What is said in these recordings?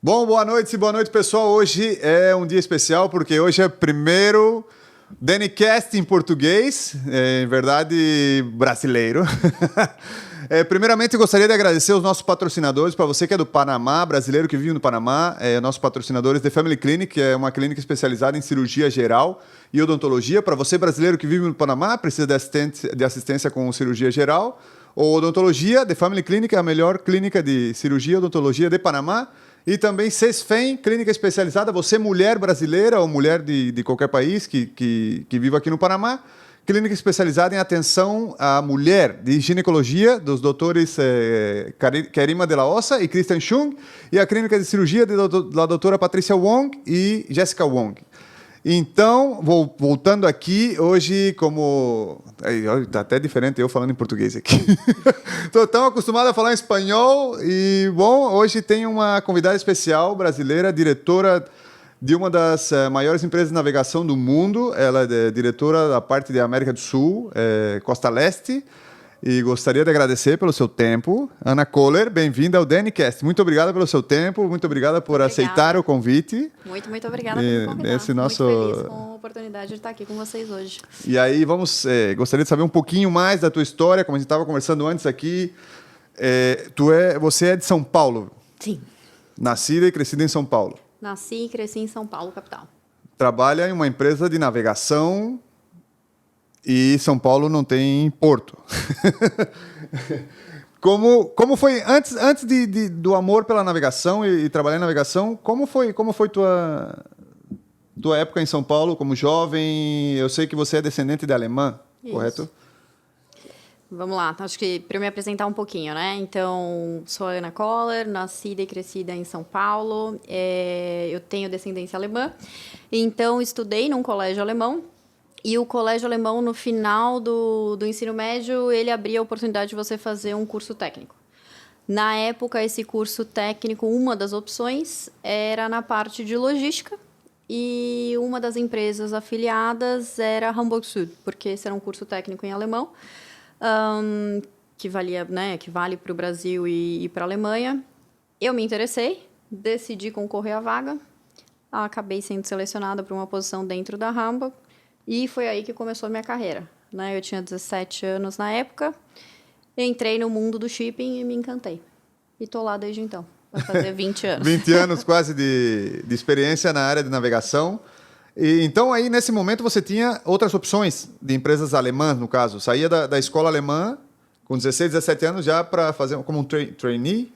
Bom, boa noite, pessoal. Hoje é um dia especial porque hoje é o primeiro DaniCast em português, em verdade brasileiro. Primeiramente, eu gostaria de agradecer os nossos patrocinadores, para você que é do Panamá, brasileiro que vive no Panamá, nossos patrocinadores The Family Clinic, que é uma clínica especializada em cirurgia geral e odontologia. Para você brasileiro que vive no Panamá, precisa de assistência com cirurgia geral ou odontologia, The Family Clinic é a melhor clínica de cirurgia e odontologia de Panamá. E também CESFEM, clínica especializada, você mulher brasileira ou mulher de qualquer país que vive aqui no Panamá, clínica especializada em atenção à mulher, de ginecologia, dos doutores Kerima de la Ossa e Christian Chung, e a clínica de cirurgia da doutora Patrícia Wong e Jessica Wong. Então, voltando aqui, hoje como... Está até diferente eu falando em português aqui. Estou tão acostumado a falar em espanhol e, bom, hoje tem uma convidada especial brasileira, diretora de uma das maiores empresas de navegação do mundo. Ela é diretora da parte da América do Sul, Costa Leste. E gostaria de agradecer pelo seu tempo. Ana Kohler, bem-vinda ao DaniCast. Muito obrigada pelo seu tempo, muito obrigada por aceitar o convite. Muito obrigada por me convidar. Esse nosso... Muito feliz com a oportunidade de estar aqui com vocês hoje. E aí, gostaria de saber um pouquinho mais da tua história, como a gente estava conversando antes aqui. Você é de São Paulo? Sim. Nascida e crescida em São Paulo? Nasci e cresci em São Paulo, capital. Trabalha em uma empresa de navegação... E São Paulo não tem porto. Como foi, antes do amor pela navegação e trabalhar em navegação, como foi tua época em São Paulo como jovem? Eu sei que você é descendente de alemã, Isso. Correto? Vamos lá, acho que para eu me apresentar um pouquinho, né? Então, sou a Ana Kohler, nascida e crescida em São Paulo. Eu tenho descendência alemã, então estudei num colégio alemão. E o colégio alemão, no final do ensino médio, ele abria a oportunidade de você fazer um curso técnico. Na época, esse curso técnico, uma das opções era na parte de logística, e uma das empresas afiliadas era a Hamburg Süd, porque esse era um curso técnico em alemão, que vale para o Brasil e para a Alemanha. Eu me interessei, decidi concorrer à vaga, acabei sendo selecionada para uma posição dentro da Hamburg, e foi aí que começou a minha carreira, né? Eu tinha 17 anos na época, entrei no mundo do shipping e me encantei. E estou lá desde então, vai fazer 20 anos. 20 anos quase de experiência na área de navegação. E, então, aí, nesse momento, você tinha outras opções de empresas alemãs, no caso. Saía da escola alemã com 16, 17 anos já para fazer como um trainee,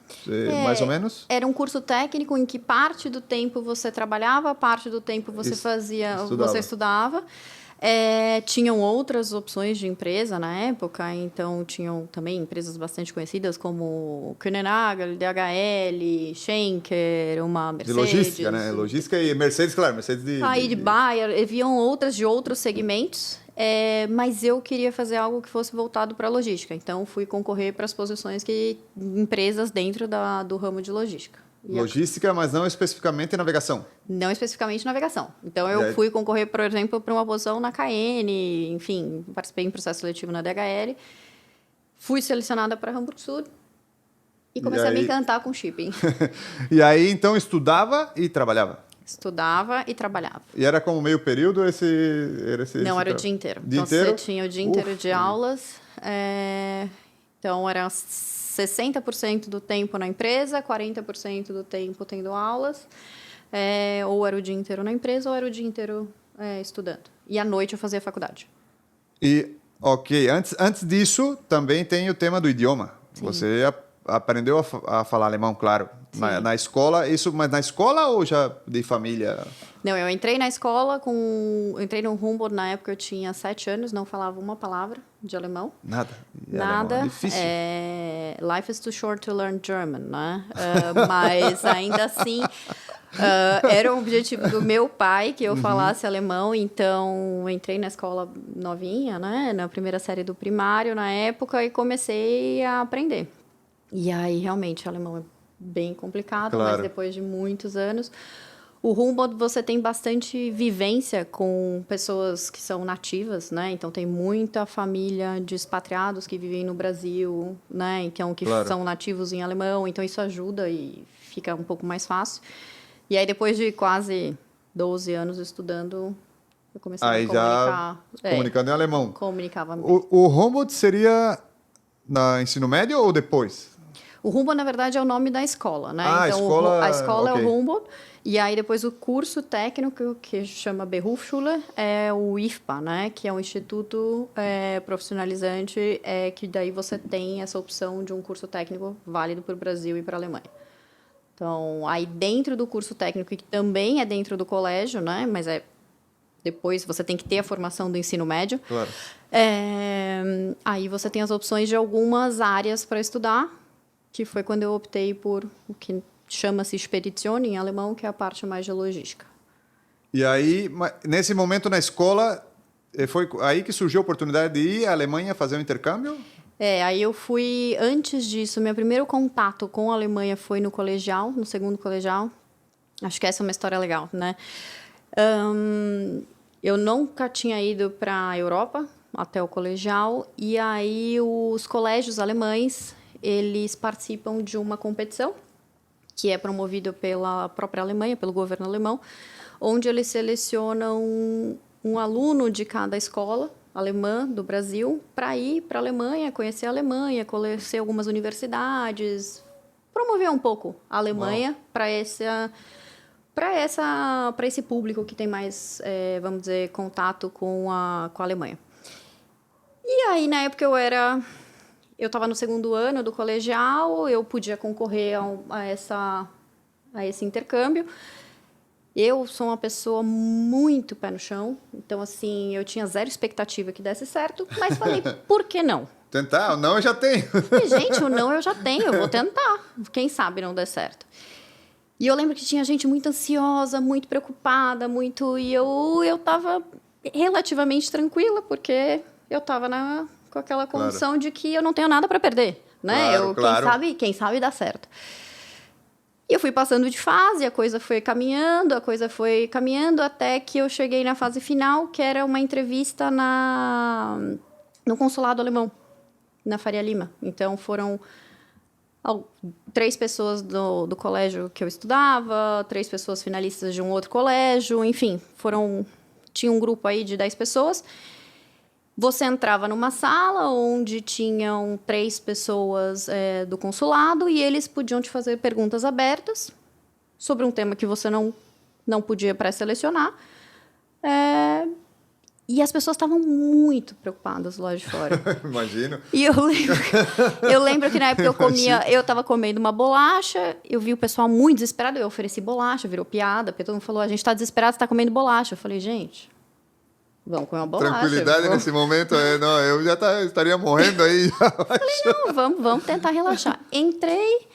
mais ou menos? Era um curso técnico em que parte do tempo você trabalhava, parte do tempo você estudava. Tinham outras opções de empresa na época, então tinham também empresas bastante conhecidas como Kuehne+Nagel, DHL, Schenker, uma Mercedes. De logística, né? Logística e Mercedes, claro, Mercedes de Bayer, haviam outras de outros segmentos, mas eu queria fazer algo que fosse voltado para a logística, então fui concorrer para as posições empresas dentro do ramo de logística. Logística, mas não especificamente navegação. Não especificamente navegação. Então, eu fui concorrer, por exemplo, para uma posição na KN, enfim, participei em processo seletivo na DHL, fui selecionada para Hamburg Süd e comecei a me encantar com shipping. E aí, então, estudava e trabalhava? Estudava e trabalhava. E era como meio período Não, era o dia inteiro. Dia então, inteiro? Você tinha o dia inteiro de aulas. Então, era 60% do tempo na empresa, 40% do tempo tendo aulas. Ou era o dia inteiro na empresa, ou era o dia inteiro estudando. E à noite eu fazia faculdade. E, ok, antes disso, também tem o tema do idioma. Sim. Você aprendeu a falar alemão, claro. Na escola, mas na escola ou já de família? Não, eu entrei na escola entrei no Humboldt, na época eu tinha 7 anos, não falava uma palavra de alemão. Nada. Nada. Alemão é difícil. Life is too short to learn German, né? Mas ainda assim, era o objetivo do meu pai que eu falasse alemão, então eu entrei na escola novinha, né? Na primeira série do primário na época e comecei a aprender. E aí, realmente, o alemão é bem complicado, claro. Mas depois de muitos anos... O Humboldt, você tem bastante vivência com pessoas que são nativas, né? Então, tem muita família de expatriados que vivem no Brasil, né? Então, que claro. São nativos em alemão. Então, isso ajuda e fica um pouco mais fácil. E aí, depois de quase 12 anos estudando, eu comecei a Aí comunicar. já comunicando em alemão. Comunicava bem. O Humboldt seria no ensino médio ou depois? O Humboldt, na verdade, é o nome da escola, né? Ah, então, a escola okay. é o Humboldt. E aí, depois, o curso técnico, que chama Berufsschule, é o IFPA, né? Que é um instituto profissionalizante, que daí você tem essa opção de um curso técnico válido para o Brasil e para a Alemanha. Então, aí dentro do curso técnico, que também é dentro do colégio, né? Mas depois você tem que ter a formação do ensino médio. Claro. Aí você tem as opções de algumas áreas para estudar, que foi quando eu optei por o que chama-se Spedition em alemão, que é a parte mais de logística. E aí, nesse momento na escola, foi aí que surgiu a oportunidade de ir à Alemanha fazer um intercâmbio? Aí eu fui, antes disso, meu primeiro contato com a Alemanha foi no colegial, no segundo colegial. Acho que essa é uma história legal, né? Eu nunca tinha ido para a Europa até o colegial, e aí os colégios alemães, eles participam de uma competição que é promovida pela própria Alemanha, pelo governo alemão, onde eles selecionam um aluno de cada escola alemã do Brasil para ir para a Alemanha, conhecer a Alemanha, conhecer algumas universidades, promover um pouco a Alemanha para esse público que tem mais, vamos dizer, contato com a Alemanha. E aí, na época, eu estava no segundo ano do colegial, eu podia concorrer a esse intercâmbio. Eu sou uma pessoa muito pé no chão, então, assim, eu tinha zero expectativa que desse certo, mas falei, por que não? Tentar? O não eu já tenho. E, gente, o não eu já tenho, eu vou tentar. Quem sabe não der certo. E eu lembro que tinha gente muito ansiosa, muito preocupada, e eu estava relativamente tranquila, porque eu estava com aquela condição de que eu não tenho nada para perder, né? Claro. Quem sabe dá certo. E eu fui passando de fase, a coisa foi caminhando, até que eu cheguei na fase final, que era uma entrevista no consulado alemão, na Faria Lima. Então, foram 3 pessoas do colégio que eu estudava, 3 pessoas finalistas de um outro colégio, enfim, tinha um grupo aí de 10 pessoas. Você entrava numa sala onde tinham 3 pessoas do consulado e eles podiam te fazer perguntas abertas sobre um tema que você não podia pré-selecionar. E as pessoas estavam muito preocupadas lá de fora. Imagino. E eu lembro que na época eu estava comendo uma bolacha, eu vi o pessoal muito desesperado, eu ofereci bolacha, virou piada, porque todo mundo falou, a gente está desesperado, você está comendo bolacha. Eu falei, gente, vamos comer uma bolacha. Tranquilidade nesse momento, não, eu já estaria morrendo aí. Falei, não, vamos tentar relaxar. Entrei,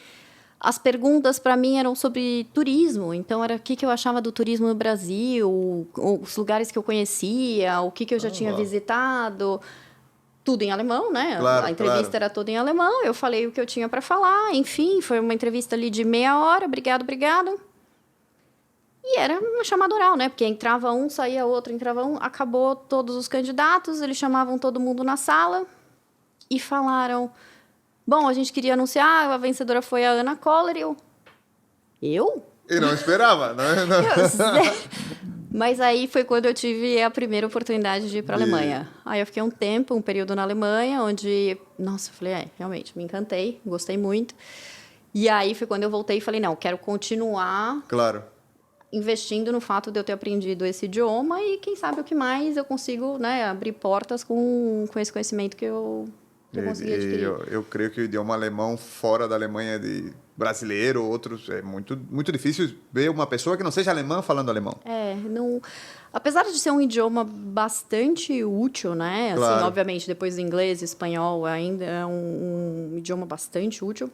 as perguntas para mim eram sobre turismo, então era o que eu achava do turismo no Brasil, os lugares que eu conhecia, o que eu já tinha visitado, tudo em alemão, né? Claro, a entrevista era toda em alemão, eu falei o que eu tinha para falar, enfim, foi uma entrevista ali de meia hora, obrigado. E era uma chamada oral, né? Porque entrava um, saía outro, entrava um, acabou todos os candidatos, eles chamavam todo mundo na sala e falaram... Bom, a gente queria anunciar, a vencedora foi a Ana Koller. Eu? E não esperava, né? Mas aí foi quando eu tive a primeira oportunidade de ir para a Alemanha. Aí eu fiquei um período na Alemanha, onde... Nossa, eu falei, realmente, me encantei, gostei muito. E aí foi quando eu voltei e falei, não, quero continuar... Claro. Investindo no fato de eu ter aprendido esse idioma e, quem sabe, o que mais eu consigo, né, abrir portas com esse conhecimento que eu consegui adquirir. Eu creio que o idioma alemão fora da Alemanha de brasileiro, outros, é muito, muito difícil ver uma pessoa que não seja alemã falando alemão. Apesar de ser um idioma bastante útil, né? Claro. Assim, obviamente, depois do inglês, espanhol ainda é um idioma bastante útil.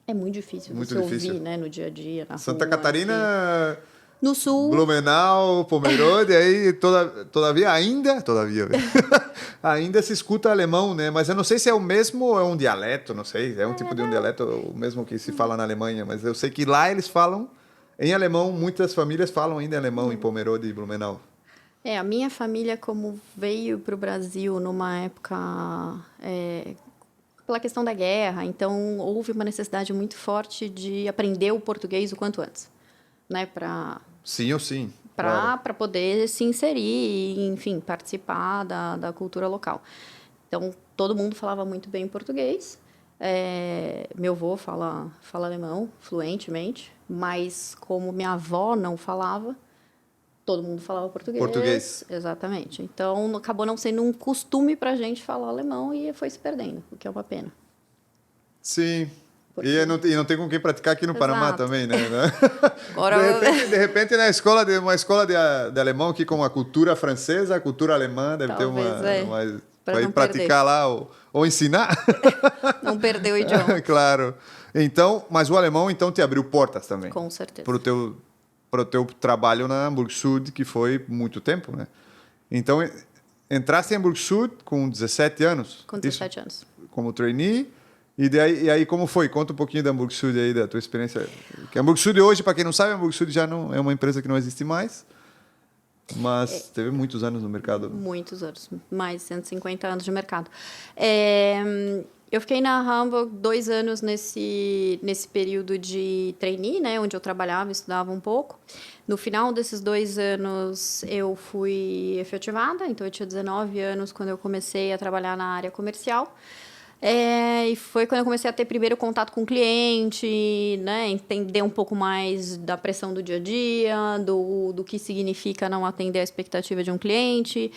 É muito difícil você ouvir, né, no dia a dia, na Santa rua, Catarina... Assim. No sul... Blumenau, Pomerode, aí todavia ainda se escuta alemão, né? Mas eu não sei se é o mesmo ou é um dialeto, não sei. É um tipo de um dialeto, o mesmo que se fala na Alemanha. Mas eu sei que lá eles falam em alemão, muitas famílias falam ainda alemão em Pomerode e Blumenau. A minha família, como veio para o Brasil numa época pela questão da guerra. Então, houve uma necessidade muito forte de aprender o português o quanto antes, né? Sim ou sim. Para Claro. poder se inserir e, enfim, participar da cultura local. Então, todo mundo falava muito bem português. Meu avô fala alemão fluentemente, mas como minha avó não falava, todo mundo falava português. Português. Exatamente. Então, acabou não sendo um costume para a gente falar alemão e foi se perdendo, o que é uma pena. Sim. Porque... E não tem com quem praticar aqui no Panamá também, né? Agora... de repente na uma escola de alemão aqui com a cultura francesa, a cultura alemã, deve ter uma para ir praticar lá ou ensinar. Não perder o idioma. Claro. Então, mas o alemão então te abriu portas também. Com certeza. Para o teu trabalho na Hamburg Süd, que foi muito tempo, né? Então, entraste em Hamburg Süd com 17 anos? Com 17 anos. Como trainee. E aí, como foi? Conta um pouquinho da Hamburg Süd aí, da tua experiência. Que a Hamburg Süd hoje, para quem não sabe, a Hamburg Süd já não é uma empresa que não existe mais, mas teve muitos anos no mercado. Muitos anos, mais de 150 anos de mercado. Eu fiquei na Hamburg 2 anos nesse período de trainee, né, onde eu trabalhava, estudava um pouco. No final desses 2 anos, eu fui efetivada, então eu tinha 19 anos quando eu comecei a trabalhar na área comercial. E foi quando eu comecei a ter primeiro contato com o cliente, né, entender um pouco mais da pressão do dia a dia, do que significa não atender a expectativa de um cliente.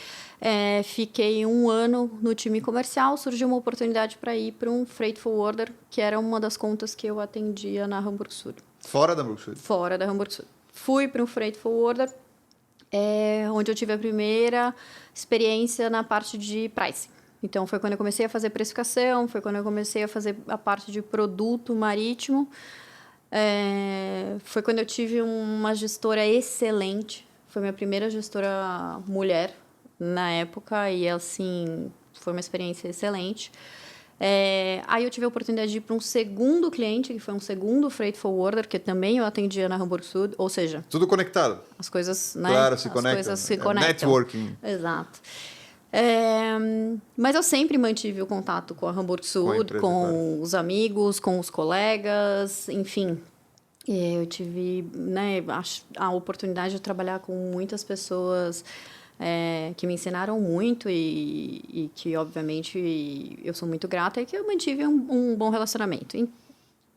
Fiquei 1 ano no time comercial, surgiu uma oportunidade para ir para um freight forwarder, que era uma das contas que eu atendia na Hamburg Süd. Fora da Hamburg Süd? Fora da Hamburg Süd. Fui para um freight forwarder, onde eu tive a primeira experiência na parte de pricing. Então, foi quando eu comecei a fazer precificação, foi quando eu comecei a fazer a parte de produto marítimo. Foi quando eu tive uma gestora excelente. Foi minha primeira gestora mulher na época e, assim, foi uma experiência excelente. Aí eu tive a oportunidade de ir para um segundo cliente, que foi um segundo freight forwarder, que também eu atendia na Hamburg Süd, ou seja... Tudo conectado. As coisas, né? Claro, se conectam. As coisas se conectam. Networking. Exato. Mas eu sempre mantive o contato com a Hamburg Süd, com os amigos, com os colegas, enfim. Eu tive, né, a oportunidade de trabalhar com muitas pessoas que me ensinaram muito e que, obviamente, eu sou muito grata e que eu mantive um bom relacionamento. Em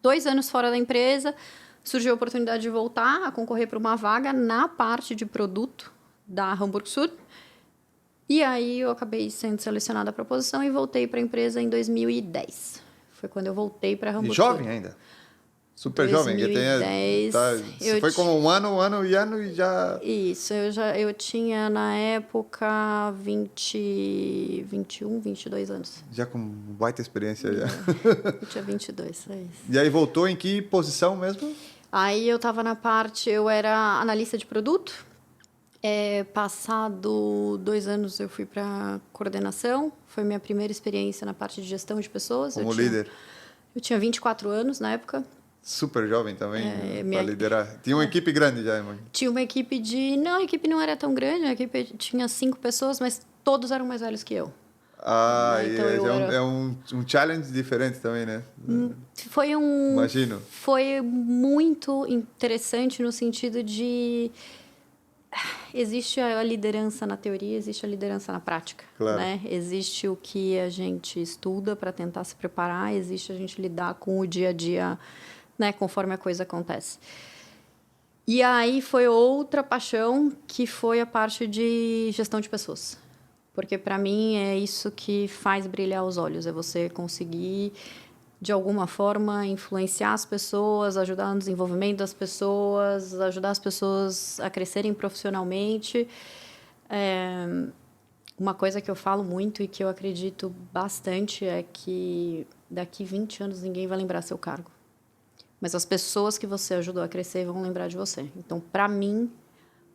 2 anos fora da empresa, surgiu a oportunidade de voltar a concorrer para uma vaga na parte de produto da Hamburg Süd. E aí eu acabei sendo selecionada para a posição e voltei para a empresa em 2010. Foi quando eu voltei para a Hamburg. E jovem ainda? Super 2010, jovem. Você foi como um ano e já... Isso, eu tinha na época 21, 22 anos. Já com baita experiência. Já. Eu tinha 22, é isso. E aí voltou em que posição mesmo? Aí eu era analista de produto. Passado 2 anos eu fui para coordenação, foi minha primeira experiência na parte de gestão de pessoas. Como líder? Eu tinha 24 anos na época. Super jovem também, para liderar. Tinha uma equipe grande já, irmão? Tinha uma equipe Não, a equipe não era tão grande, a equipe tinha 5 pessoas, mas todos eram mais velhos que eu. Então é um challenge diferente também, né? Imagino. Foi muito interessante no sentido de... Existe a liderança na teoria, existe a liderança na prática. Claro. Né? Existe o que a gente estuda para tentar se preparar, existe a gente lidar com o dia a dia, né, conforme a coisa acontece. E aí foi outra paixão, que foi a parte de gestão de pessoas. Porque, para mim, é isso que faz brilhar os olhos, é você conseguir... de alguma forma, influenciar as pessoas, ajudar no desenvolvimento das pessoas, ajudar as pessoas a crescerem profissionalmente. Uma coisa que eu falo muito e que eu acredito bastante é que daqui 20 anos ninguém vai lembrar seu cargo. Mas as pessoas que você ajudou a crescer vão lembrar de você. Então, para mim,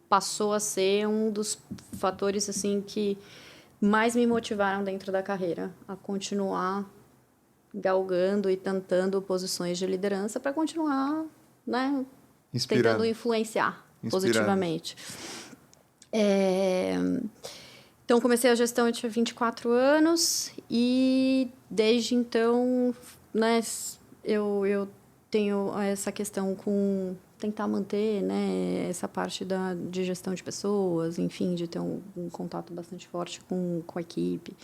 passou a ser um dos fatores assim, que mais me motivaram dentro da carreira a continuar galgando e tentando posições de liderança para continuar, né, tentando influenciar positivamente. Então, comecei a gestão, eu tinha 24 anos e desde então, né, eu tenho essa questão com tentar manter, né, essa parte de gestão de pessoas, enfim, de ter um contato bastante forte com a equipe.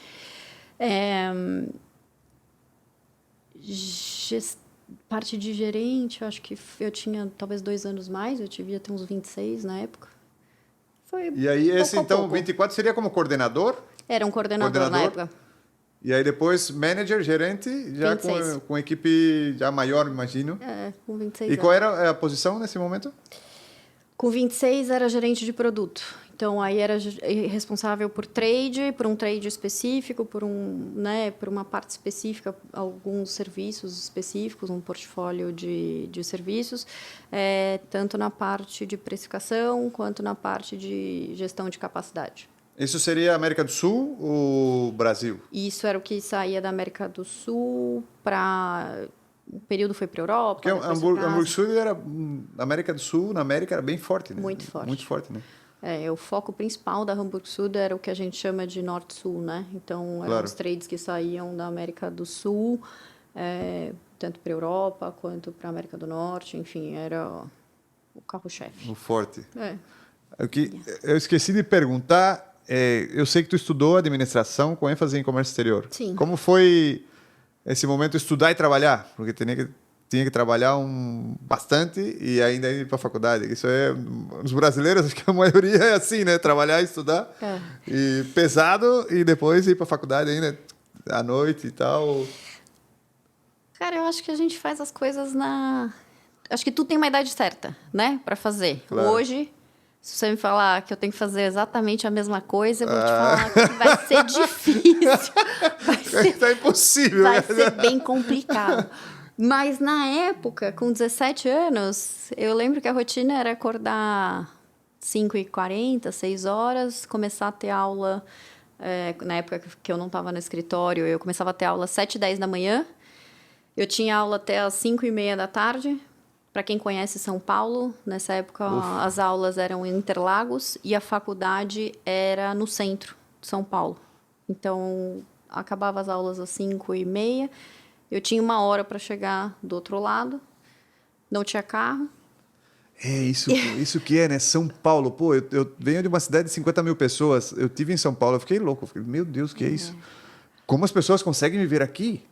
Parte de gerente, eu acho que eu tinha talvez 2 anos mais, eu devia ter uns 26 na época. Foi E aí, pouco esse a então, pouco. 24 seria como coordenador? Era um coordenador na época. E aí depois manager, gerente, já 26. com equipe já maior, imagino. Com 26 E anos. qual era a posição nesse momento? Com 26 era gerente de produto. Então, aí era responsável por trade, por um trade específico, por uma parte específica, alguns serviços específicos, um portfólio de serviços, tanto na parte de precificação quanto na parte de gestão de capacidade. Isso seria América do Sul ou Brasil? Isso era o que saía da América do Sul para... O período foi para a Europa. Porque Hamburgo Sul era... América do Sul, na América, era bem forte, né? Muito forte. Muito forte, né? O foco principal da Hamburgo Sul era o que a gente chama de Norte-Sul, né? Então, eram os trades que saíam da América do Sul, tanto para a Europa quanto para a América do Norte. Enfim, era o carro-chefe. O forte. Eu esqueci de perguntar, eu sei que tu estudou administração com ênfase em comércio exterior. Sim. Como foi esse momento estudar e trabalhar? Porque tinha que trabalhar bastante e ainda ir para a faculdade. Isso os brasileiros, acho que a maioria é assim, né? Trabalhar e estudar. E pesado e depois ir para a faculdade ainda à noite e tal. Cara, eu acho que a gente faz as coisas Acho que tudo tem uma idade certa, né? Para fazer. Claro. Hoje, se você me falar que eu tenho que fazer exatamente a mesma coisa, eu vou te falar que vai ser difícil. Tá impossível. Vai ser bem complicado. Mas, na época, com 17 anos, eu lembro que a rotina era acordar 5h40, 6 horas, começar a ter aula... na época que eu não estava no escritório, eu começava a ter aula às 7h10 da manhã. Eu tinha aula até às 5h30 da tarde. Para quem conhece São Paulo, nessa época as aulas eram em Interlagos e a faculdade era no centro de São Paulo. Então, acabava as aulas às 5h30. Eu tinha 1 hora para chegar do outro lado. Não tinha carro. Isso que é, né? São Paulo. Pô, eu venho de uma cidade de 50 mil pessoas. Eu tive em São Paulo, eu fiquei louco. Eu fiquei, meu Deus, que é isso? Como as pessoas conseguem viver aqui?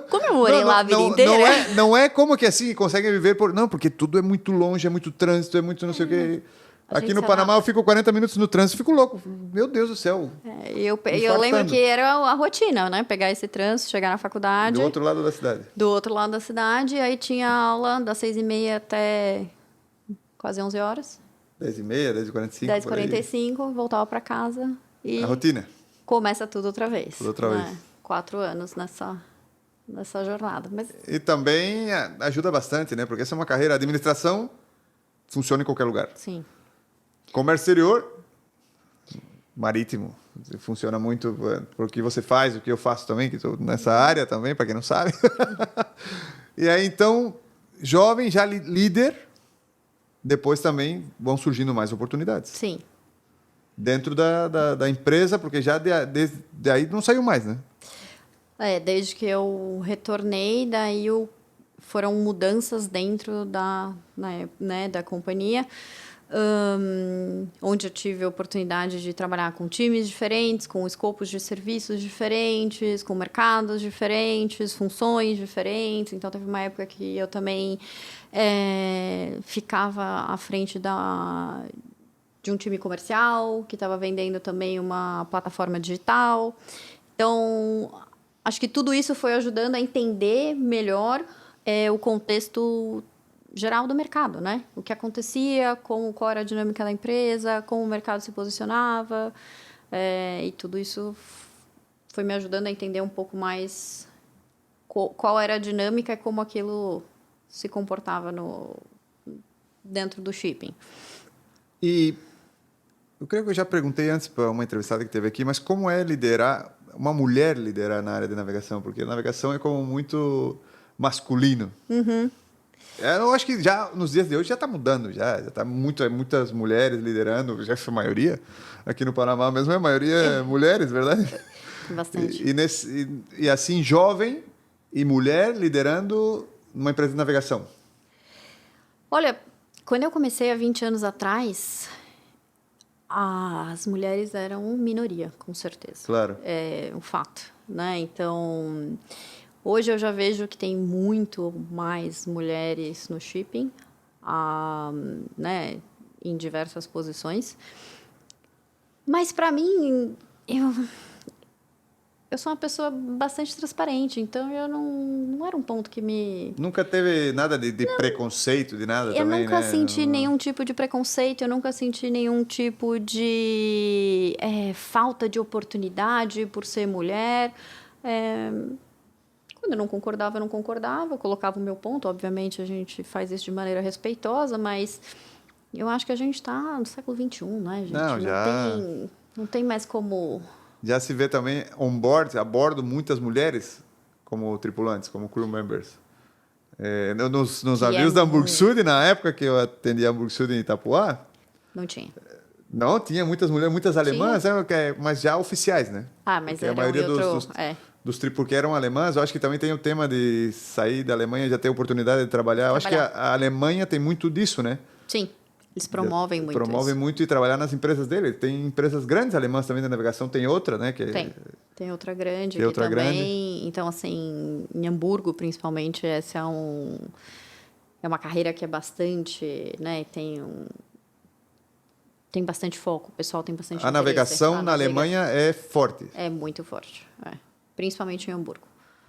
Como eu morei lá a vida inteira. Não é como que assim conseguem viver Não, porque tudo é muito longe, é muito trânsito, é muito não sei o quê. Aqui no Panamá eu fico 40 minutos no trânsito, fico louco. Meu Deus do céu. Eu lembro que era a rotina, né? Pegar esse trânsito, chegar na faculdade. Do outro lado da cidade. Do outro lado da cidade. Aí tinha aula das 6h30 até quase 11 horas. 10h30, 10h45. 10h45, voltava para casa. E a rotina. Começa tudo outra vez. Tudo outra vez. 4 anos nessa jornada. Mas... E também ajuda bastante, né? Porque essa é uma carreira. A administração funciona em qualquer lugar. Sim. Comércio exterior, marítimo. Funciona muito por que você faz, o que eu faço também, que estou nessa área também, para quem não sabe. E aí, então, jovem, já líder, depois também vão surgindo mais oportunidades. Sim. Dentro da empresa, porque já de aí não saiu mais, né? Desde que eu retornei, daí foram mudanças dentro da companhia, onde eu tive a oportunidade de trabalhar com times diferentes, com escopos de serviços diferentes, com mercados diferentes, funções diferentes. Então, teve uma época que eu também ficava à frente de um time comercial, que estava vendendo também uma plataforma digital. Então, acho que tudo isso foi ajudando a entender melhor o contexto geral do mercado, né? O que acontecia, qual era a dinâmica da empresa, como o mercado se posicionava. E tudo isso foi me ajudando a entender um pouco mais qual era a dinâmica e como aquilo se comportava dentro do shipping. E eu creio que eu já perguntei antes para uma entrevistada que teve aqui, mas como é uma mulher liderar na área de navegação? Porque a navegação é como muito masculino. Uhum. Eu acho que já nos dias de hoje já está mudando, já está muitas mulheres liderando, já é a maioria. Aqui no Panamá mesmo, a maioria é mulheres, verdade? Bastante. E assim, jovem e mulher liderando uma empresa de navegação. Olha, quando eu comecei há 20 anos atrás, as mulheres eram minoria, com certeza. Claro. É um fato, né? Então, hoje eu já vejo que tem muito mais mulheres no shipping, né, em diversas posições. Mas, para mim, eu sou uma pessoa bastante transparente, então eu não era um ponto que me... Nunca teve nada de preconceito, de nada Eu também, nunca né? senti nenhum tipo de preconceito, eu nunca senti nenhum tipo de falta de oportunidade por ser mulher. Quando eu não concordava, eu colocava o meu ponto. Obviamente, a gente faz isso de maneira respeitosa, mas eu acho que a gente está no século XXI, né, gente? Não, já... Não tem mais como... Já se vê também a bordo, muitas mulheres como tripulantes, como crew members. Nos navios da Hamburg Süd, na época que eu atendi a Hamburg Süd em Itapuá, Não tinha. não, tinha muitas mulheres, muitas alemãs, mas já oficiais, né? Mas porque era a maioria dos porque eram alemãs. Eu acho que também tem o tema de sair da Alemanha e já ter oportunidade de trabalhar. Eu acho que a Alemanha tem muito disso, né? Sim, eles promovem muito Promovem isso. muito e trabalhar nas empresas dele. Tem empresas grandes alemãs também da navegação. Tem outra, né? Tem outra grande tem aqui outra também. Grande. Então, assim, em Hamburgo, principalmente, essa é uma carreira que é bastante, né? Tem bastante foco, o pessoal tem bastante A interesse. navegação na Alemanha é forte. É muito forte, principalmente em Hamburgo.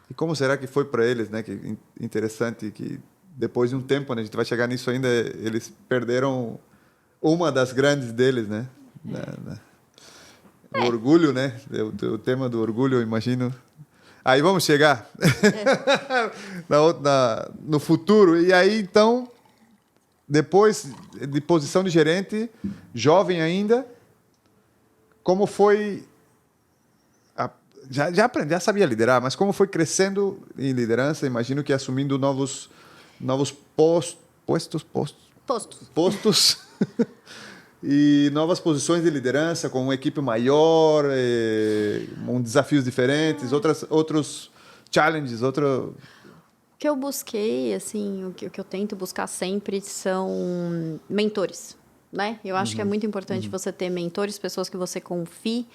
E como será que foi para eles, né? Que interessante que depois de um tempo, né, a gente vai chegar nisso ainda, eles perderam uma das grandes deles, né? O orgulho, né? O tema do orgulho, eu imagino. Aí vamos chegar no futuro. E aí, então, depois de posição de gerente, jovem ainda, como foi... Já sabia liderar, mas como foi crescendo em liderança, imagino que assumindo novos postos e novas posições de liderança, com uma equipe maior, desafios diferentes, outros challenges, O que eu busquei, assim, o que eu tento buscar sempre são mentores, né? Eu acho que é muito importante você ter mentores, pessoas que você confie,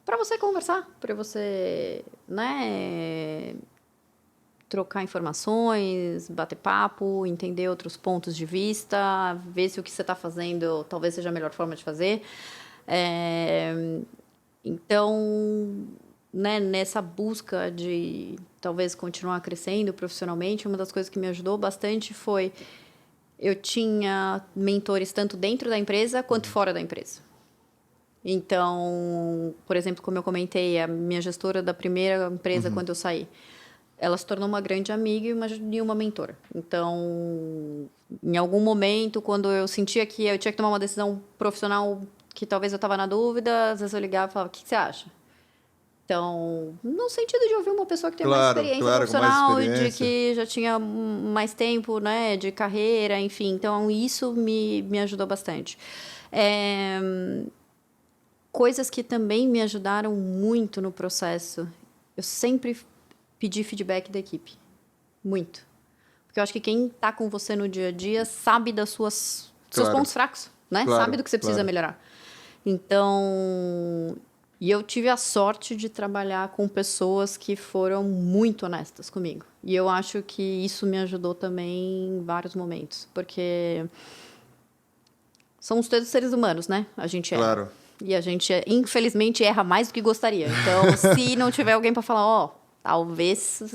para você conversar, para você, né, trocar informações, bater papo, entender outros pontos de vista, ver se o que você está fazendo talvez seja a melhor forma de fazer. Então, né, nessa busca de talvez continuar crescendo profissionalmente, uma das coisas que me ajudou bastante foi eu tinha mentores tanto dentro da empresa quanto fora da empresa. Então, por exemplo, como eu comentei, a minha gestora da primeira empresa, quando eu saí, ela se tornou uma grande amiga e uma mentora. Então, em algum momento, quando eu sentia que eu tinha que tomar uma decisão profissional que talvez eu estava na dúvida, às vezes eu ligava e falava, o que você acha? Então, no sentido de ouvir uma pessoa que tem mais experiência profissional, mais experiência. de que já tinha mais tempo, né, de carreira, enfim. Então, isso me ajudou bastante. Coisas que também me ajudaram muito no processo. Eu sempre pedi feedback da equipe. Muito. Porque eu acho que quem está com você no dia a dia sabe dos seus pontos fracos, né? Sabe do que você precisa melhorar. Então, e eu tive a sorte de trabalhar com pessoas que foram muito honestas comigo. E eu acho que isso me ajudou também em vários momentos. Porque somos todos seres humanos, né? A gente erra. E a gente, infelizmente, erra mais do que gostaria. Então, se não tiver alguém para falar, talvez você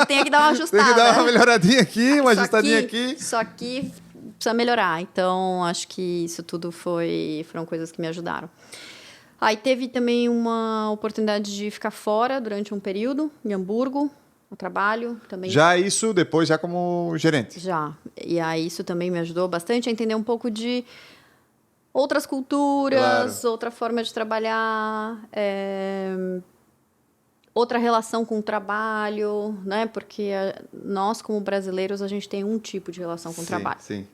tenha que dar uma ajustada. Tem que dar uma melhoradinha aqui, uma ajustadinha aqui. Só que precisa melhorar. Então, acho que isso tudo foram coisas que me ajudaram. Aí teve também uma oportunidade de ficar fora durante um período, em Hamburgo, no trabalho. Também. Já isso depois, já como gerente? Já. E aí isso também me ajudou bastante a entender um pouco de outras culturas, outra forma de trabalhar. outra relação com o trabalho, né? Porque nós, como brasileiros, a gente tem um tipo de relação com o trabalho. Sim.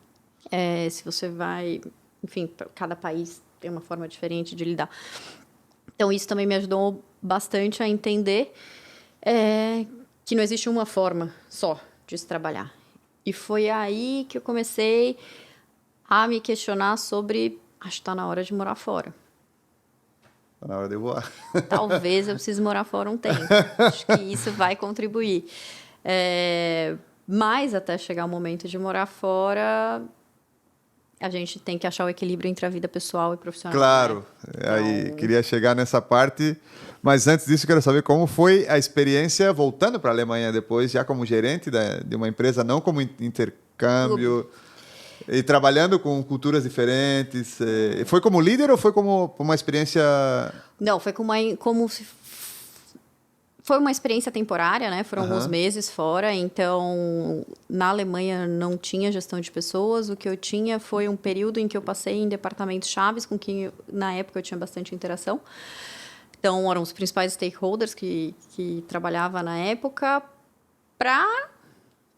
Se você vai... Enfim, cada país tem uma forma diferente de lidar. Então, isso também me ajudou bastante a entender que não existe uma forma só de se trabalhar. E foi aí que eu comecei a me questionar sobre... Acho que está na hora de morar fora. Está na hora de voar. Talvez eu precise morar fora um tempo. Acho que isso vai contribuir. Mas até chegar o momento de morar fora, a gente tem que achar o equilíbrio entre a vida pessoal e profissional. Claro. Né? Aí queria chegar nessa parte. Mas antes disso, eu quero saber como foi a experiência voltando para a Alemanha depois, já como gerente de uma empresa, não como intercâmbio... E trabalhando com culturas diferentes. Foi como líder ou foi como uma experiência... Não, foi foi uma experiência temporária, né? Foram alguns meses fora. Então, na Alemanha não tinha gestão de pessoas. O que eu tinha foi um período em que eu passei em departamentos chaves com quem, na época, eu tinha bastante interação. Então, eram os principais stakeholders que trabalhava na época para...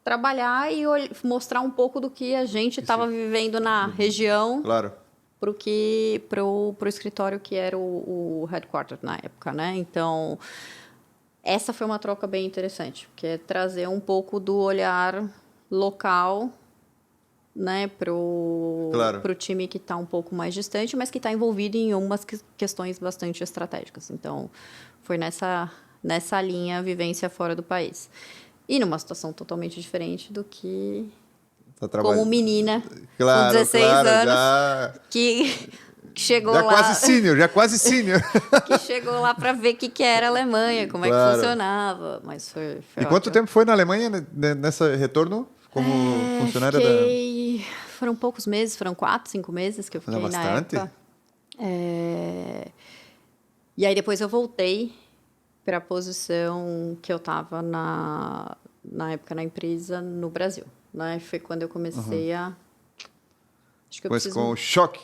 trabalhar e mostrar um pouco do que a gente estava vivendo na região. Claro. Pro escritório que era o headquarter na época, né? Então, essa foi uma troca bem interessante, que é trazer um pouco do olhar local, né, pro time que está um pouco mais distante, mas que está envolvido em umas questões bastante estratégicas. Então, foi nessa linha vivência fora do país. E numa situação totalmente diferente do que como menina com 16 anos que chegou já lá... quase sênior. que chegou lá para ver o que era a Alemanha, como é que funcionava. Mas foi E quanto tempo foi na Alemanha nesse retorno como funcionária Foram poucos meses, foram 4, 5 meses que eu fiquei na época. E aí depois eu voltei para a posição que eu estava na época na empresa no Brasil, né? Foi quando eu comecei a... Acho que com o choque.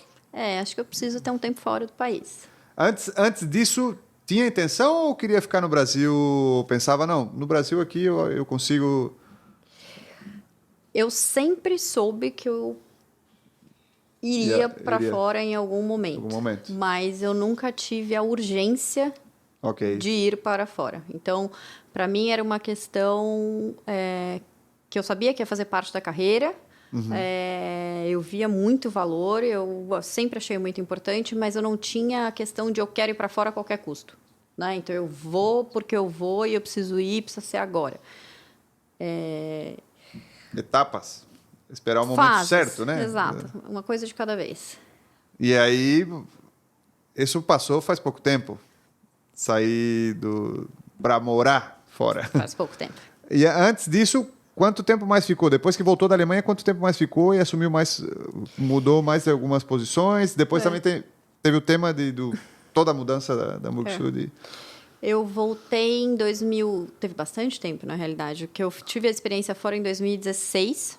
Acho que eu preciso ter um tempo fora do país. Antes disso, tinha intenção ou queria ficar no Brasil? Pensava, não, no Brasil aqui eu consigo... Eu sempre soube que eu iria para fora em algum momento. Mas eu nunca tive a urgência... de ir para fora. Então, para mim, era uma questão que eu sabia que ia fazer parte da carreira. Eu via muito valor, eu sempre achei muito importante, mas eu não tinha a questão de eu quero ir para fora a qualquer custo. Né? Então, eu vou porque eu vou e eu preciso ir, precisa ser agora. Etapas. Esperar o momento certo, né? Exato. Uma coisa de cada vez. E aí, isso passou faz pouco tempo. Sair para morar fora. Faz pouco tempo. E antes disso, quanto tempo mais ficou? Depois que voltou da Alemanha, quanto tempo mais ficou e assumiu mais, mudou mais algumas posições? Depois também teve o tema de toda a mudança da Multisud. Eu voltei em 2000, teve bastante tempo na realidade, porque eu tive a experiência fora em 2016.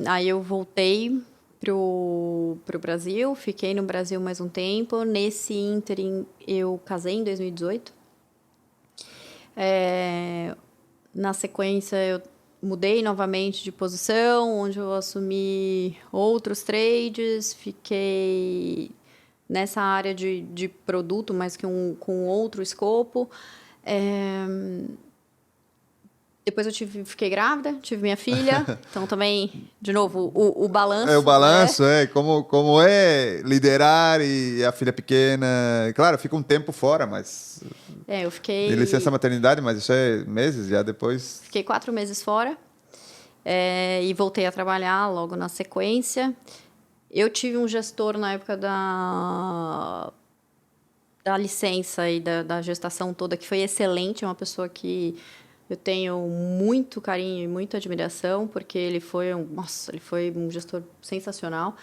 Aí eu voltei pro Brasil, fiquei no Brasil mais um tempo. Nesse ínterim, eu casei em 2018. Na sequência, eu mudei novamente de posição, onde eu assumi outros trades, fiquei nessa área de produto, mas com outro escopo. Depois eu fiquei grávida, tive minha filha. Então, também, de novo, o balanço. O balanço, como é liderar e a filha pequena. Claro, fica um tempo fora, mas... eu fiquei... De licença maternidade, mas isso é meses, já depois... Fiquei 4 meses fora. E voltei a trabalhar logo na sequência. Eu tive um gestor na época da licença e da gestação toda, que foi excelente. É uma pessoa que... eu tenho muito carinho e muita admiração, porque ele foi um gestor sensacional.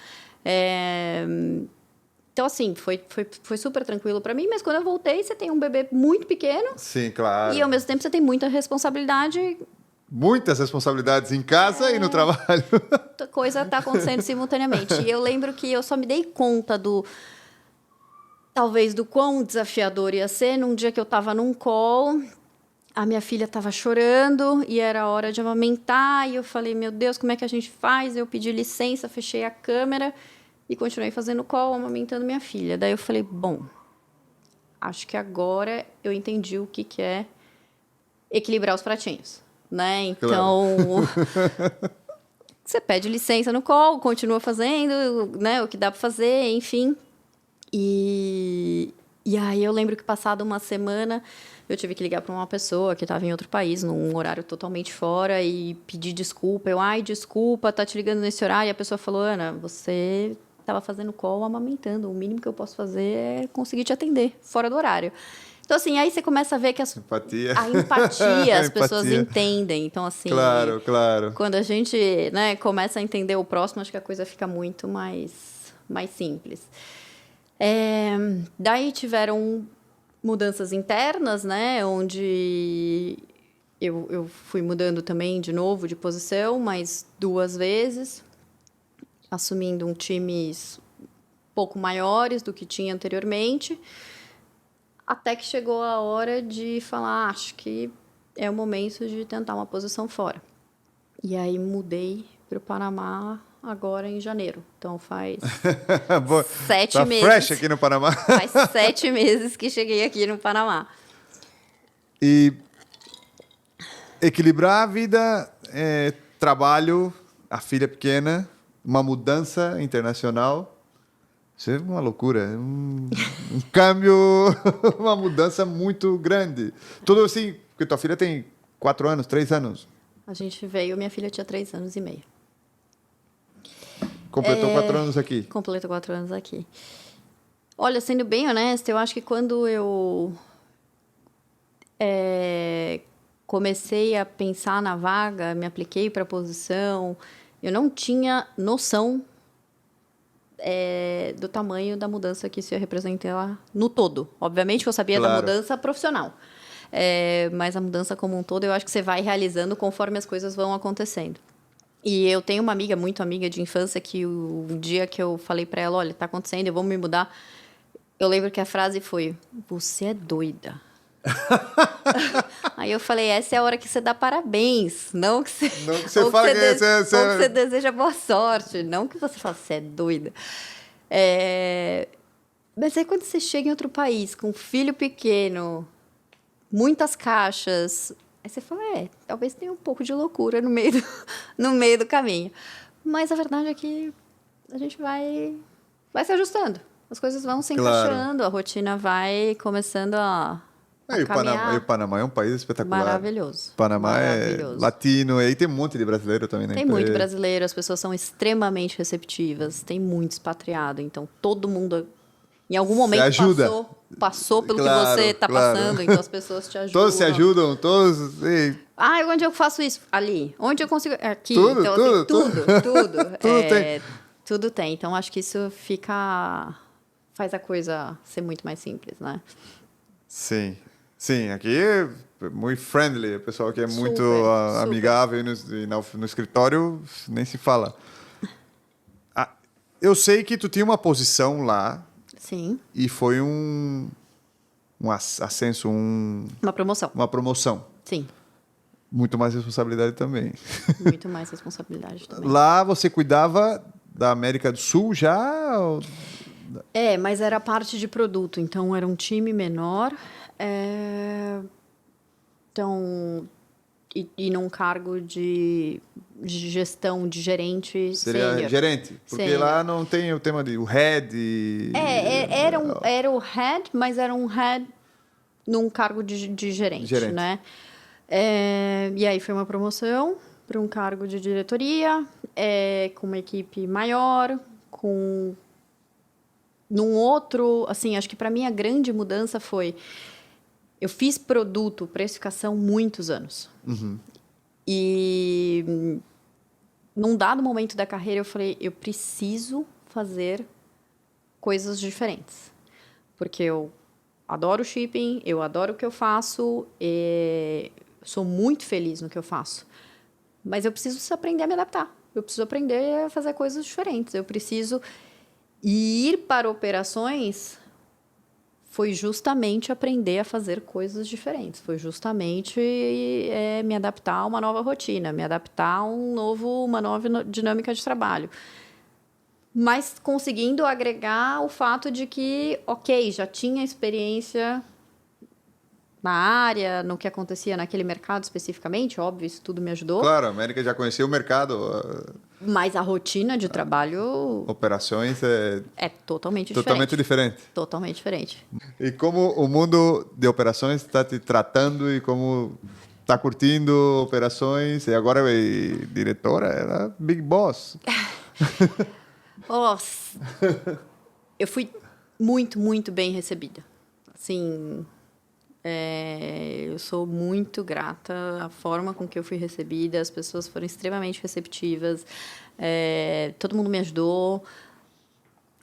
Então, assim, foi super tranquilo para mim, mas quando eu voltei, você tem um bebê muito pequeno. Sim, claro. E, ao mesmo tempo, você tem muita responsabilidade. Muitas responsabilidades em casa e no trabalho. Muita coisa está acontecendo simultaneamente. E eu lembro que eu só me dei conta talvez do quão desafiador ia ser. Num dia que eu estava num call, a minha filha estava chorando e era hora de amamentar. E eu falei, meu Deus, como é que a gente faz? Eu pedi licença, fechei a câmera e continuei fazendo call, amamentando minha filha. Daí eu falei, bom, acho que agora eu entendi o que é equilibrar os pratinhos, né? Então, você pede licença no call, continua fazendo, né, o que dá para fazer, enfim. E aí eu lembro que passada uma semana eu tive que ligar para uma pessoa que estava em outro país, num horário totalmente fora, e pedir desculpa. Desculpa, tá te ligando nesse horário. E a pessoa falou, Ana, você estava fazendo call amamentando. O mínimo que eu posso fazer é conseguir te atender fora do horário. Então, assim, aí você começa a ver que a empatia as pessoas entendem. Então, assim... Claro, claro. Quando a gente, né, começa a entender o próximo, acho que a coisa fica muito mais simples. Daí tiveram mudanças internas, né, onde eu fui mudando também de novo de posição, mas 2 vezes, assumindo times um pouco maiores do que tinha anteriormente, até que chegou a hora de falar, acho que é o momento de tentar uma posição fora. E aí mudei para o Panamá agora em janeiro. Então faz 7 meses. Tá fresh aqui no Panamá. Faz 7 meses que cheguei aqui no Panamá. E equilibrar a vida, trabalho, a filha pequena, uma mudança internacional. Isso é uma loucura, um câmbio, uma mudança muito grande. Tudo assim, porque tua filha tem 4 anos, 3 anos. A gente veio, minha filha tinha 3 anos e meio. Completou 4 anos aqui. Completou 4 anos aqui. Olha, sendo bem honesta, eu acho que quando eu comecei a pensar na vaga, me apliquei para a posição, eu não tinha noção do tamanho da mudança que isso ia representar no todo. Obviamente que eu sabia da mudança profissional. Mas a mudança como um todo, eu acho que você vai realizando conforme as coisas vão acontecendo. E eu tenho uma amiga, muito amiga de infância, que o dia que eu falei para ela, olha, tá acontecendo, eu vou me mudar, eu lembro que a frase foi, você é doida. Aí eu falei, essa é a hora que você dá parabéns, não que você, fala que você deseja boa sorte, não que você fala, você é doida. Mas aí quando você chega em outro país, com um filho pequeno, muitas caixas, aí você fala, talvez tenha um pouco de loucura no meio do caminho. Mas a verdade é que a gente vai se ajustando. As coisas vão se encaixando, a rotina vai começando a caminhar. E o Panamá é um país espetacular. Maravilhoso. Panamá é latino, e aí tem um monte de brasileiro também, né? Tem muito brasileiro, as pessoas são extremamente receptivas, tem muito expatriado, então todo mundo, em algum momento, passou pelo que você está passando, então as pessoas te ajudam. Todos se ajudam, todos... onde eu faço isso? Ali. Onde eu consigo... Aqui. Tudo, então, tudo. Tudo tem. Tudo tem. Então, acho que isso faz a coisa ser muito mais simples, né? Sim. Sim, aqui é muito friendly, o pessoal aqui é muito amigável e no escritório nem se fala. Eu sei que tu tinha uma posição lá. Sim. E foi um ascenso, uma promoção. Uma promoção. Sim. Muito mais responsabilidade também. Muito mais responsabilidade também. Lá você cuidava da América do Sul já? Mas era parte de produto, então era um time menor. Então, e num cargo de gestão, de gerente. Seria sênior. Gerente? Porque Sênior. lá não tem o tema de o head. Era o head, mas era um head num cargo de gerente, né? E aí foi uma promoção para um cargo de diretoria, com uma equipe maior, num outro, assim, acho que para mim a grande mudança foi, eu fiz produto, precificação, muitos anos. Uhum. E num dado momento da carreira eu falei, eu preciso fazer coisas diferentes. Porque eu adoro shipping, eu adoro o que eu faço, sou muito feliz no que eu faço. Mas eu preciso aprender a me adaptar. Eu preciso aprender a fazer coisas diferentes. Eu preciso ir para operações foi justamente aprender a fazer coisas diferentes. Foi justamente me adaptar a uma nova rotina, me adaptar a uma nova dinâmica de trabalho. Mas conseguindo agregar o fato de que, ok, já tinha experiência na área, no que acontecia naquele mercado especificamente, óbvio, isso tudo me ajudou. Claro, a América já conhecia o mercado. Mas a rotina de trabalho Operações é totalmente diferente. Totalmente diferente. E como o mundo de operações está te tratando e como está curtindo operações? E agora é diretora, era Big Boss. Nossa, eu fui muito, muito bem recebida. Assim, eu sou muito grata à forma com que eu fui recebida. As pessoas foram extremamente receptivas. Todo mundo me ajudou.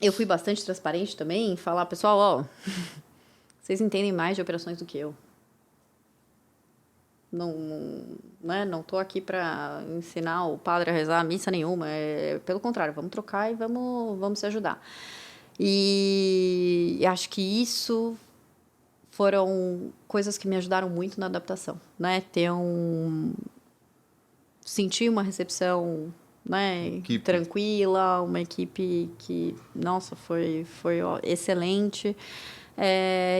Eu fui bastante transparente também em falar, pessoal, ó, vocês entendem mais de operações do que eu. Não tô aqui para ensinar o padre a rezar missa nenhuma. Pelo contrário, vamos trocar e vamos se ajudar. E acho que isso foram coisas que me ajudaram muito na adaptação, né? Sentir uma recepção, né, tranquila, uma equipe que, nossa, foi excelente.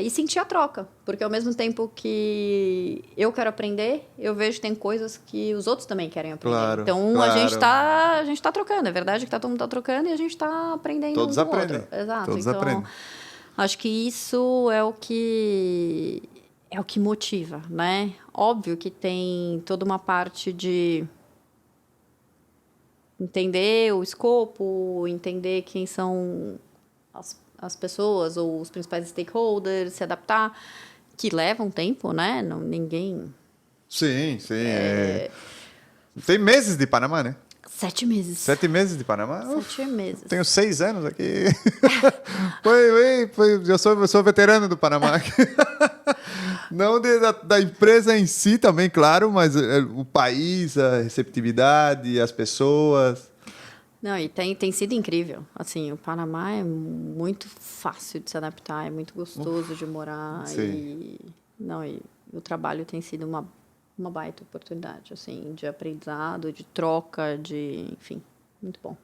E sentir a troca, porque ao mesmo tempo que eu quero aprender, eu vejo que tem coisas que os outros também querem aprender. Claro, então, claro. a gente tá trocando. É verdade que todo mundo tá trocando e a gente tá aprendendo Todos um com o aprendem. outro. Exato. Todos então, aprendem. acho que isso é o que motiva, né? Óbvio que tem toda uma parte de entender o escopo, entender quem são as pessoas ou os principais stakeholders, se adaptar, que levam tempo, né? Ninguém... Sim. Tem meses de Panamá, né? 7 meses. 7 meses de Panamá? 7 meses. Tenho 6 anos aqui. Eu sou veterano do Panamá. Não da empresa em si também, claro, mas o país, a receptividade, as pessoas. Não, e tem sido incrível. Assim, o Panamá é muito fácil de se adaptar, é muito gostoso de morar. Sim. E o trabalho tem sido uma baita oportunidade, assim, de aprendizado, de troca, enfim, muito bom.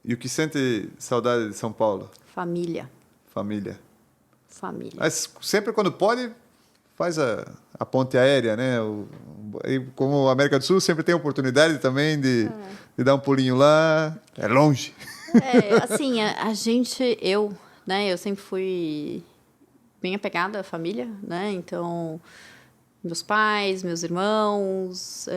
E o que sente saudade de São Paulo? Família. Família. Mas sempre quando pode, faz a ponte aérea, né? Como a América do Sul sempre tem a oportunidade também de dar um pulinho lá. É longe. Assim, eu sempre fui bem apegada à família, né? Então, meus pais, meus irmãos,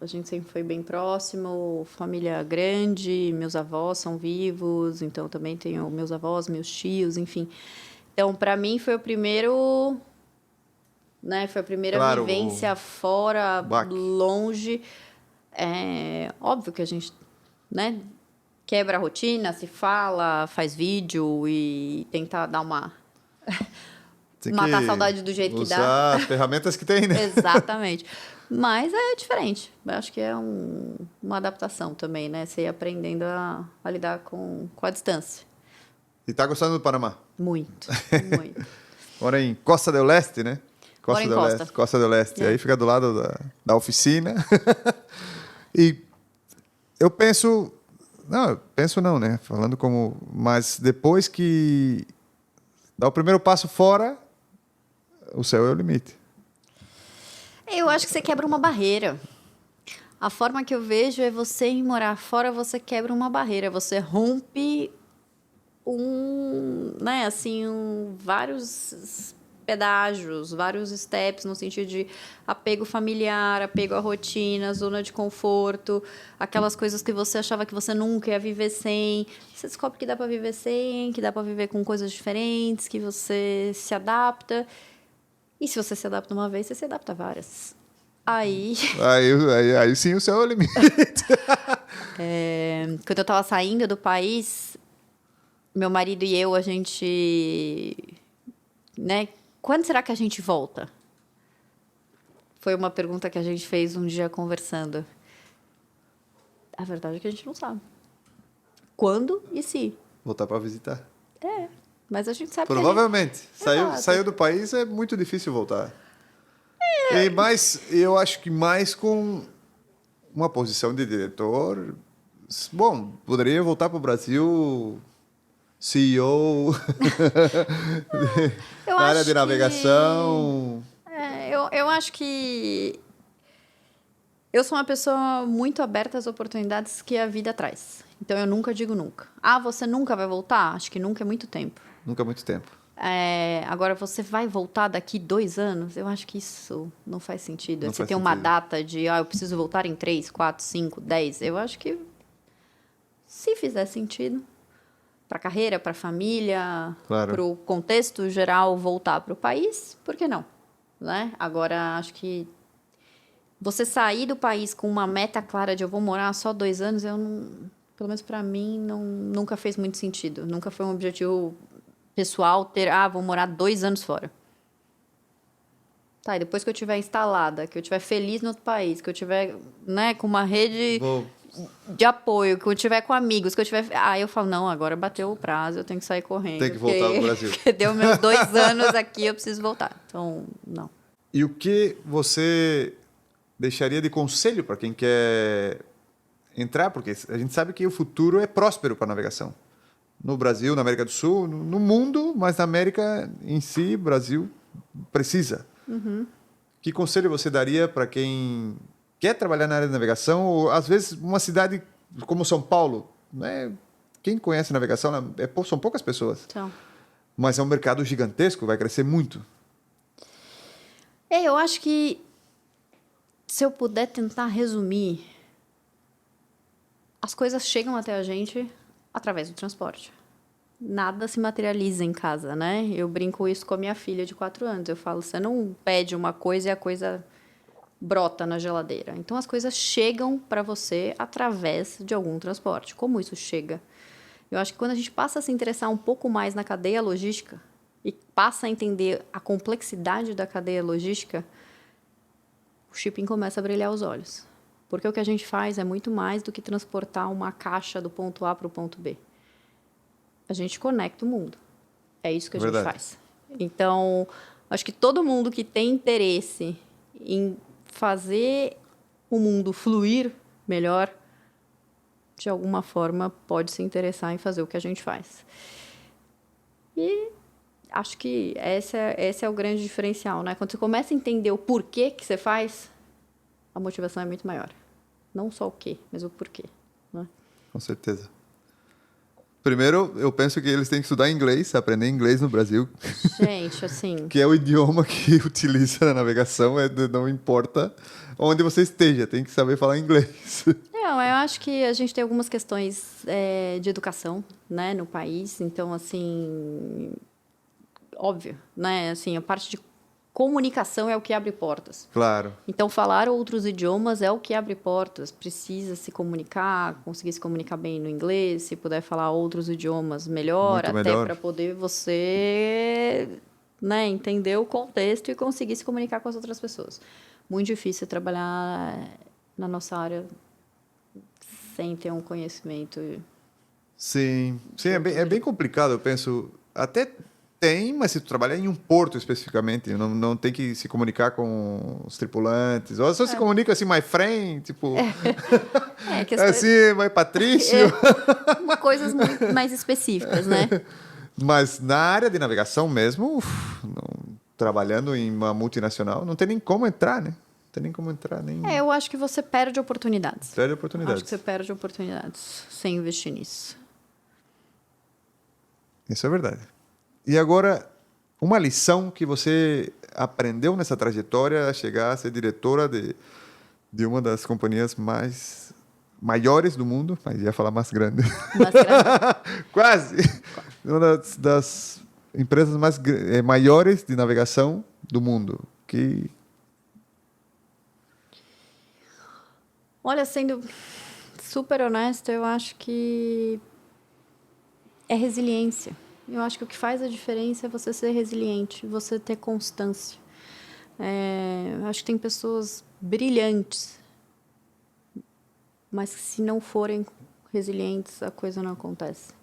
a gente sempre foi bem próximo, família grande, meus avós são vivos, então também tenho meus avós, meus tios, enfim. Então, para mim, foi o primeiro... Né? Foi a primeira vivência fora, longe. Óbvio que a gente, né, quebra a rotina, se fala, faz vídeo e tenta dar uma... matar a saudade do jeito que dá. Usar as ferramentas que tem, né? Exatamente. Mas é diferente. Eu acho que é uma adaptação também, né? Você ir aprendendo a lidar com a distância. E tá gostando do Panamá? Muito, muito. Mora em Costa do Leste, né? Costa do Leste. Aí fica do lado da oficina. E eu penso... Não, né? Falando como... Mas depois que dá o primeiro passo fora, o céu é o limite. Eu acho que você quebra uma barreira. A forma que eu vejo é você ir morar fora, você quebra uma barreira. Você rompe vários pedágios, vários steps no sentido de apego familiar, apego à rotina, zona de conforto, aquelas coisas que você achava que você nunca ia viver sem. Você descobre que dá para viver sem, que dá para viver com coisas diferentes, que você se adapta. E se você se adapta uma vez, você se adapta a várias. Aí sim o céu é o limite. Quando eu estava saindo do país, meu marido e eu, a gente... né? Quando será que a gente volta? Foi uma pergunta que a gente fez um dia conversando. A verdade é que a gente não sabe. Quando e se? Voltar para visitar. Mas a gente sabe Provavelmente. Exato. Saiu do país, é muito difícil voltar. Eu acho que mais com uma posição de diretor. Bom, poderia voltar para o Brasil, CEO, eu na área de acho que... navegação. eu acho que eu sou uma pessoa muito aberta às oportunidades que a vida traz. Então, eu nunca digo nunca. Ah, você nunca vai voltar? Acho que nunca é muito tempo. Nunca há muito tempo. Agora, você vai voltar daqui 2 anos? Eu acho que isso não faz sentido. Não Você faz tem uma sentido. data de, eu preciso voltar em 3, 4, 5, 10. Eu acho que, se fizer sentido, para a carreira, para a família, Claro. para o contexto geral, voltar para o país, por que não? Né? Agora, acho que você sair do país com uma meta clara de eu vou morar só 2 anos, eu não, pelo menos para mim, nunca fez muito sentido. Nunca foi um objetivo pessoal ter, vou morar 2 anos fora. Tá, e depois que eu estiver instalada, que eu estiver feliz no outro país, que eu estiver, né, com uma rede de apoio, que eu estiver com amigos, que eu estiver... Aí eu falo, não, agora bateu o prazo, eu tenho que sair correndo. Tem que voltar ao Brasil. Porque deu meus 2 anos aqui, eu preciso voltar. Então, não. E o que você deixaria de conselho para quem quer entrar? Porque a gente sabe que o futuro é próspero para a navegação. No Brasil, na América do Sul, no mundo, mas na América em si, Brasil precisa. Que conselho você daria para quem quer trabalhar na área de navegação? Ou, às vezes, uma cidade como São Paulo, né? Quem conhece navegação são poucas pessoas. Então, Mas é um mercado gigantesco, vai crescer muito. eu acho que se eu puder tentar resumir, as coisas chegam até a gente através do transporte. Nada se materializa em casa, né? Eu brinco isso com a minha filha de 4 anos. Eu falo, você não pede uma coisa e a coisa brota na geladeira. Então, as coisas chegam para você através de algum transporte. Como isso chega? Eu acho que quando a gente passa a se interessar um pouco mais na cadeia logística e passa a entender a complexidade da cadeia logística, o shipping começa a brilhar os olhos. Porque o que a gente faz é muito mais do que transportar uma caixa do ponto A para o ponto B. A gente conecta o mundo. É isso que a gente faz. Então, acho que todo mundo que tem interesse em fazer o mundo fluir melhor, de alguma forma, pode se interessar em fazer o que a gente faz. E acho que esse é o grande diferencial, né? Quando você começa a entender o porquê que você faz, a motivação é muito maior. Não só o quê, mas o porquê. Né? Com certeza. Primeiro, eu penso que eles têm que estudar inglês, aprender inglês no Brasil. Gente, assim... Que é o idioma que utiliza na navegação, não importa onde você esteja, tem que saber falar inglês. Não, eu acho que a gente tem algumas questões de educação, né, no país. Então, assim, óbvio, né? Assim, a parte de comunicação é o que abre portas. Claro. Então, falar outros idiomas é o que abre portas. Precisa se comunicar, conseguir se comunicar bem no inglês, se puder falar outros idiomas melhor, Muito até melhor. para poder você, né, entender o contexto e conseguir se comunicar com as outras pessoas. Muito difícil trabalhar na nossa área sem ter um conhecimento. Sim, é bem complicado, eu penso. Até tem, mas se tu trabalha em um porto especificamente, não tem que se comunicar com os tripulantes. Ou só se comunica assim, my friend, tipo... Questões... assim, my Patrício. Coisas muito mais específicas, né? Mas na área de navegação mesmo, trabalhando em uma multinacional, não tem nem como entrar, né? Não tem nem como entrar. Eu acho que você perde oportunidades. Perde oportunidades. Acho que você perde oportunidades sem investir nisso. Isso é verdade. E agora, uma lição que você aprendeu nessa trajetória a chegar a ser diretora de uma das companhias maiores do mundo, mas ia falar mais grande. Quase! Uma das empresas maiores de navegação do mundo. Olha, sendo super honesta, eu acho que é resiliência. Eu acho que o que faz a diferença é você ser resiliente, você ter constância. Eu acho que tem pessoas brilhantes, mas que se não forem resilientes, a coisa não acontece.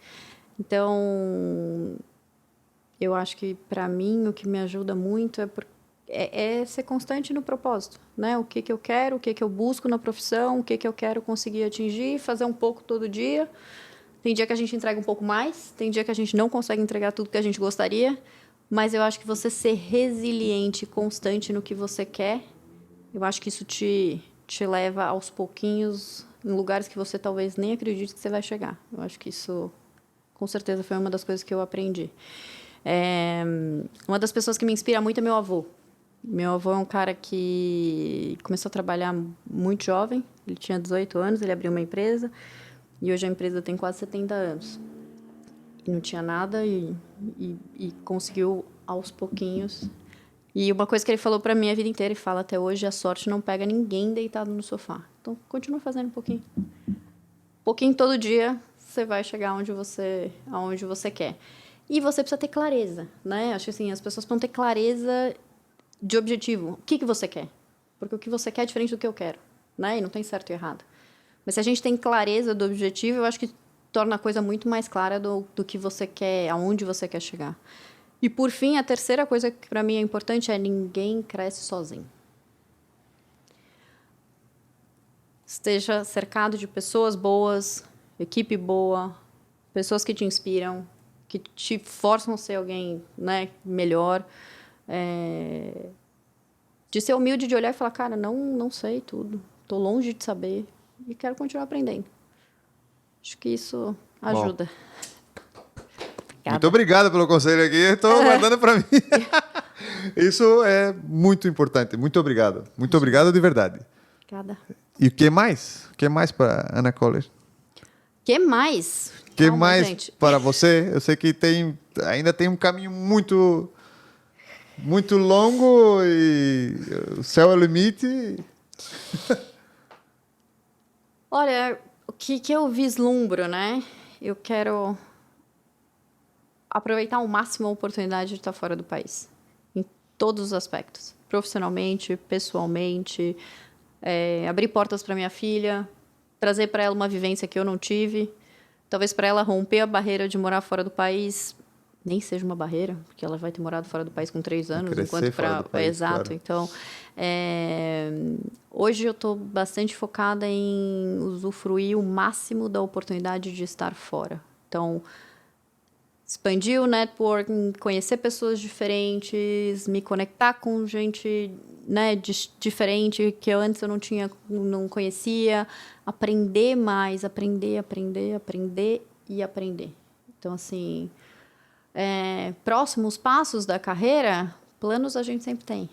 Então, eu acho que, para mim, o que me ajuda muito é ser constante no propósito, né? O que eu quero, o que eu busco na profissão, o que eu quero conseguir atingir, fazer um pouco todo dia. Tem dia que a gente entrega um pouco mais, tem dia que a gente não consegue entregar tudo que a gente gostaria, mas eu acho que você ser resiliente e constante no que você quer, eu acho que isso te leva aos pouquinhos em lugares que você talvez nem acredite que você vai chegar. Eu acho que isso, com certeza, foi uma das coisas que eu aprendi. Uma das pessoas que me inspira muito é meu avô. Meu avô é um cara que começou a trabalhar muito jovem. Ele tinha 18 anos, ele abriu uma empresa. E hoje a empresa tem quase 70 anos. E não tinha nada e conseguiu aos pouquinhos. E uma coisa que ele falou para mim a vida inteira, e fala até hoje, a sorte não pega ninguém deitado no sofá. Então, continua fazendo um pouquinho. Um pouquinho todo dia, você vai chegar aonde você quer. E você precisa ter clareza, né? Acho que assim, as pessoas precisam ter clareza de objetivo. O que você quer? Porque o que você quer é diferente do que eu quero, né? E não tem certo e errado. Mas se a gente tem clareza do objetivo, eu acho que torna a coisa muito mais clara do que você quer, aonde você quer chegar. E, por fim, a terceira coisa que para mim é importante é ninguém cresce sozinho. Esteja cercado de pessoas boas, equipe boa, pessoas que te inspiram, que te forçam a ser alguém, né, melhor. De ser humilde, de olhar e falar, cara, não sei tudo, estou longe de saber e quero continuar aprendendo. Acho que isso ajuda. Bom. Muito obrigado pelo conselho aqui. Estou guardando para mim. Isso é muito importante. Muito obrigado. Muito obrigado de verdade. Obrigada. E o que mais? O que mais para Ana Coller? O que mais? O que Calma, mais gente. para você? Eu sei que ainda tem um caminho muito longo e o céu é o limite. Olha, o que eu vislumbro, né? Eu quero aproveitar ao máximo a oportunidade de estar fora do país, em todos os aspectos, profissionalmente, pessoalmente, abrir portas para minha filha, trazer para ela uma vivência que eu não tive, talvez para ela romper a barreira de morar fora do país, nem seja uma barreira, porque ela vai ter morado fora do país com 3 anos, Crescer fora do país, exato. Claro. Então, hoje eu estou bastante focada em usufruir o máximo da oportunidade de estar fora. Então, expandir o networking, conhecer pessoas diferentes, me conectar com gente, né, diferente que antes eu não conhecia, aprender mais, aprender e aprender. Então, assim, próximos passos da carreira, planos a gente sempre tem,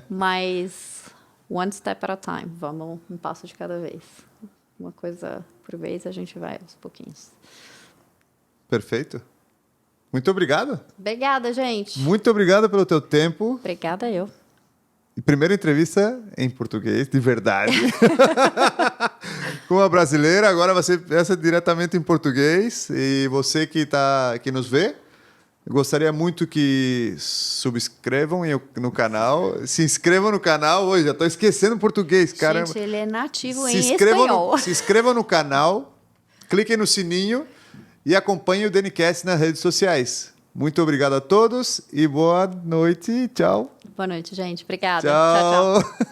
mas one step at a time, vamos um passo de cada vez. Uma coisa por vez, a gente vai aos pouquinhos. Perfeito. Muito obrigado. Obrigada, gente. Muito obrigado pelo teu tempo. Obrigada eu. Primeira entrevista em português, de verdade. Com uma brasileira, agora vai ser essa diretamente em português. E você que nos vê, eu gostaria muito que subscrevam no canal. Se inscrevam no canal. Hoje, já estou esquecendo português, caramba. Gente, ele é nativo em espanhol. Se inscrevam no canal, cliquem no sininho e acompanhem o DNCast nas redes sociais. Muito obrigado a todos e boa noite. Tchau. Boa noite, gente. Obrigada. Tchau. Tchau, tchau.